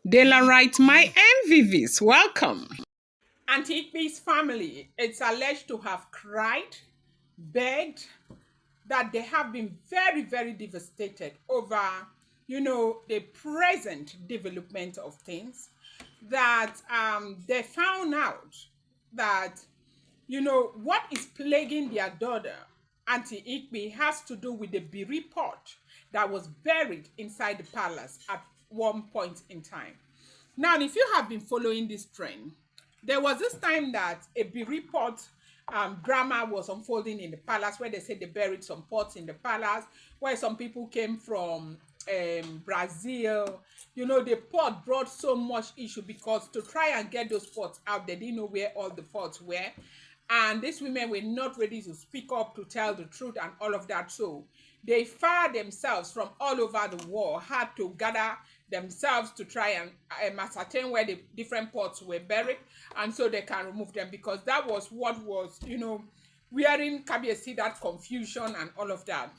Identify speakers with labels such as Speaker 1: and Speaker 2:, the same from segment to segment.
Speaker 1: Daylight, my MVVs, welcome.
Speaker 2: Auntie Igbi's family is alleged to have cried, begged, that they have been very, very devastated over, the present development of things. That they found out that, what is plaguing their daughter, Auntie Igbi, has to do with the Bïrï pot that was buried inside the palace at one point in time. Now, if you have been following this trend, there was this time that a Bïrï pot drama was unfolding in the palace, where they said they buried some pots in the palace, where some people came from Brazil. The pot brought so much issue because to try and get those pots out, they didn't know where all the pots were. And these women were not ready to speak up to tell the truth and all of that. So they fired themselves from all over the world, had to gather themselves to try and ascertain where the different pots were buried, and so they can remove them, because that was what was, wearing Kabiyesi that confusion and all of that.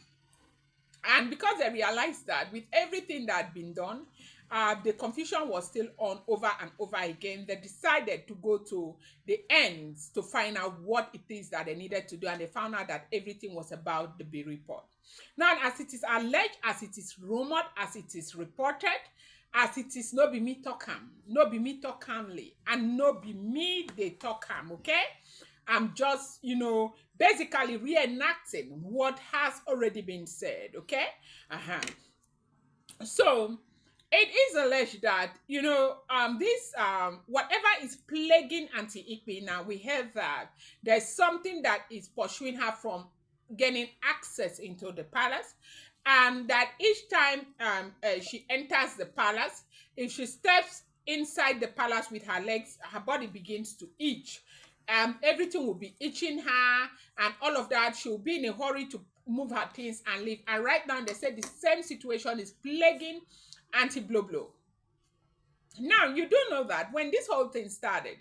Speaker 2: And because they realized that with everything that had been done, the confusion was still on over and over again, they decided to go to the ends to find out what it is that they needed to do, and they found out that everything was about the Bïrï pot. Now, as it is alleged, as it is rumored, as it is reported, as it is no be me talk am, no be me talk amly, and no be me they talk am, okay? I'm just, basically reenacting what has already been said, okay? So it is alleged that, this whatever is plaguing Auntie Igbi now, we heard that there's something that is pursuing her from gaining access into the palace, and that each time she enters the palace, if she steps inside the palace with her legs, her body begins to itch. Everything will be itching her and all of that. She'll be in a hurry to move her things and leave. And right now, they said the same situation is plaguing Auntie Blow Blow. Now, you do know that when this whole thing started,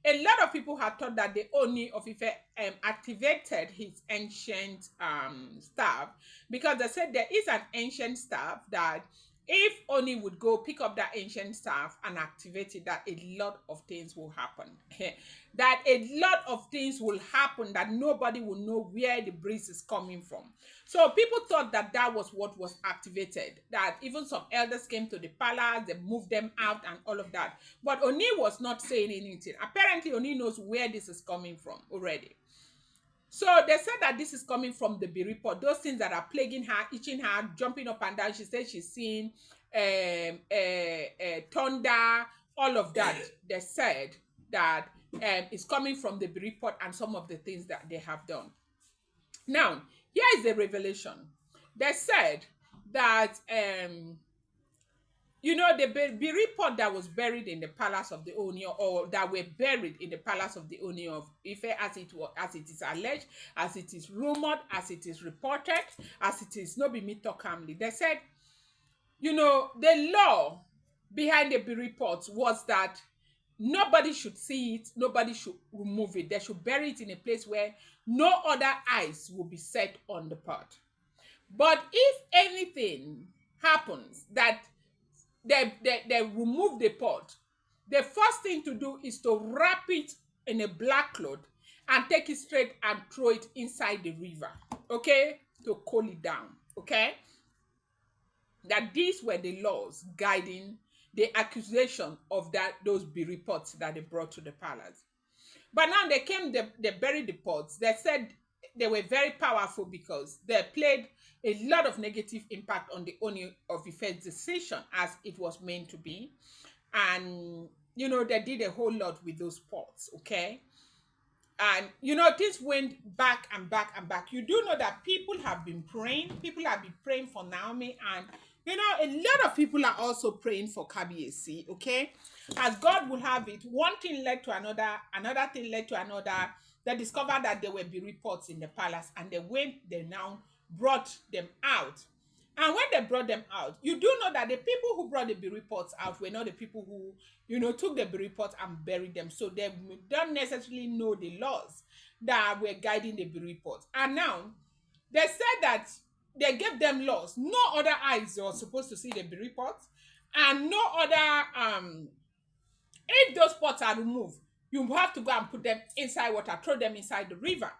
Speaker 2: a lot of people had thought that the Ooni of Ife activated his ancient staff, because they said there is an ancient staff that if Oni would go pick up that ancient staff and activate it, that a lot of things will happen. That a lot of things will happen, that nobody will know where the breeze is coming from. So people thought that that was what was activated, that even some elders came to the palace, they moved them out and all of that. But Oni was not saying anything. Apparently, Oni knows where this is coming from already. So they said that this is coming from the Bïrï pot, those things that are plaguing her, itching her, jumping up and down. She said she's seeing thunder, all of that. They said that it's coming from the Bïrï pot and some of the things that they have done. Now, here is the revelation. They said that the Bïrï pot that was buried in the palace of the Ooni, or that were buried in the palace of the Ooni of Ife, as it is alleged, as it is rumored, as it is reported, as it is no be me talk calmly. They said, the law behind the Bïrï pot was that nobody should see it, nobody should remove it. They should bury it in a place where no other eyes will be set on the pot. But if anything happens that they remove the pot, the first thing to do is to wrap it in a black cloth and take it straight and throw it inside the river, okay, to cool it down, okay? That these were the laws guiding the accusation of those Bïrï pots that they brought to the palace. But now they buried the pots. They said they were very powerful because they played a lot of negative impact on the Ooni of Ife's decision, as it was meant to be. And, they did a whole lot with those pots, okay? And, this went back and back and back. You do know that people have been praying. People have been praying for Naomi, and, a lot of people are also praying for Kabiyesi, okay? As God will have it, one thing led to another thing led to another. They discovered that there were Bïrï pots in the palace, and they now brought them out. And when they brought them out, you do know that the people who brought the Bïrï pots out were not the people who, took the Bïrï pots and buried them. So they don't necessarily know the laws that were guiding the Bïrï pots. And now, they said that they gave them laws. No other eyes were supposed to see the Bïrï pots. and no other if those pots are removed, you have to go and put them inside water, throw them inside the river.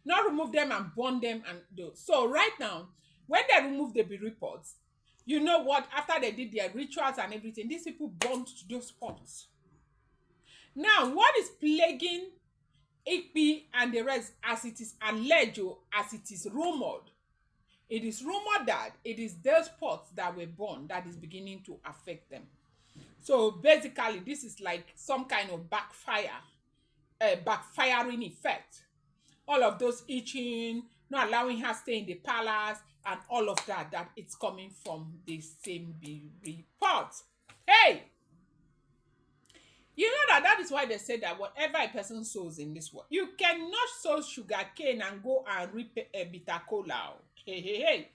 Speaker 2: Not remove them and burn them and do. So right now, when they remove the Bïrï pots, you know what? After they did their rituals and everything, these people burnt those pots. Now, what is plaguing Igbi and the rest, as it is alleged, as it is rumored, it is rumored that it is those pots that were burned that is beginning to affect them. So basically, this is like some kind of backfiring effect. All of those itching, not allowing her stay in the palace, and all of that, that it's coming from the same Bïrï pot. Hey! You know that is why they say that whatever a person sows in this world, you cannot sow sugar cane and go and reap a bitter cola. Hey, hey, hey.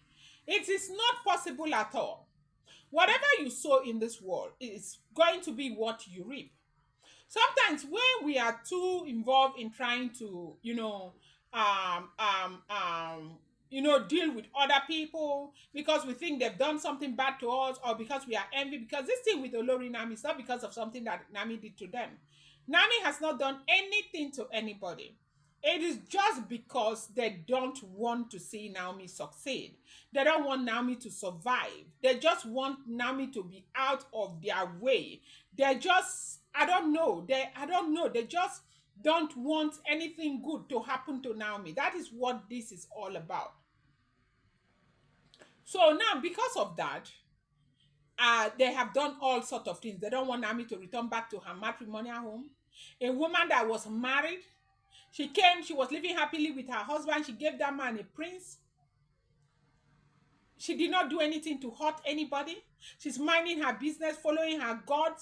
Speaker 2: It is not possible at all. Whatever you sow in this world is going to be what you reap. Sometimes when we are too involved in trying to, um, um, um, deal with other people because we think they've done something bad to us, or because we are envy. Because this thing with Olori Nami is not because of something that Nami did to them. Nami has not done anything to anybody. It is just because they don't want to see Naomi succeed. They don't want Naomi to survive. They just want Naomi to be out of their way. They just, I don't know. They just don't want anything good to happen to Naomi. That is what this is all about. So now, because of that, they have done all sorts of things. They don't want Naomi to return back to her matrimonial home. A woman that was married, she came, she was living happily with her husband. She gave that man a prince. She did not do anything to hurt anybody. She's minding her business, following her God,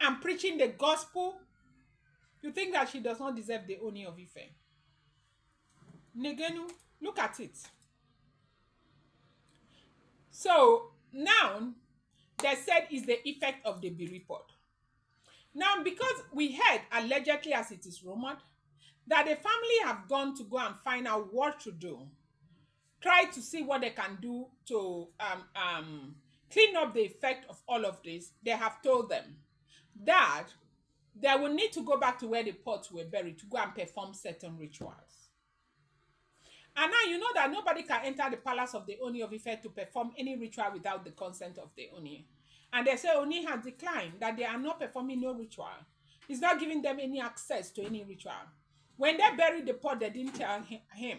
Speaker 2: and preaching the gospel. You think that she does not deserve the Ooni of Ife? Negenu, look at it. So now they said is the effect of the Bïrï pot. Now, because we heard allegedly, as it is rumored, that the family have gone to go and find out what to do, try to see what they can do to clean up the effect of all of this. They have told them that they will need to go back to where the pots were buried to go and perform certain rituals. And now you know that nobody can enter the palace of the Ooni of Ife to perform any ritual without the consent of the Ooni. And they say Ooni has declined, that they are not performing no ritual. He's not giving them any access to any ritual. When they buried the pot, they didn't tell him.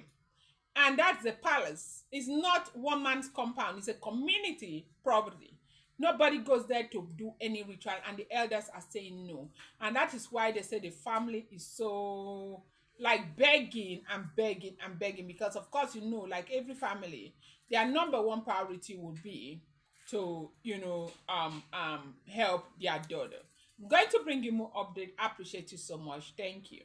Speaker 2: And that's the palace. It's not one man's compound. It's a community property. Nobody goes there to do any ritual, and the elders are saying no. And that is why they say the family is so like begging and begging and begging, because of course, like every family, their number one priority would be to help their daughter. I'm going to bring you more update. I appreciate you so much. Thank you.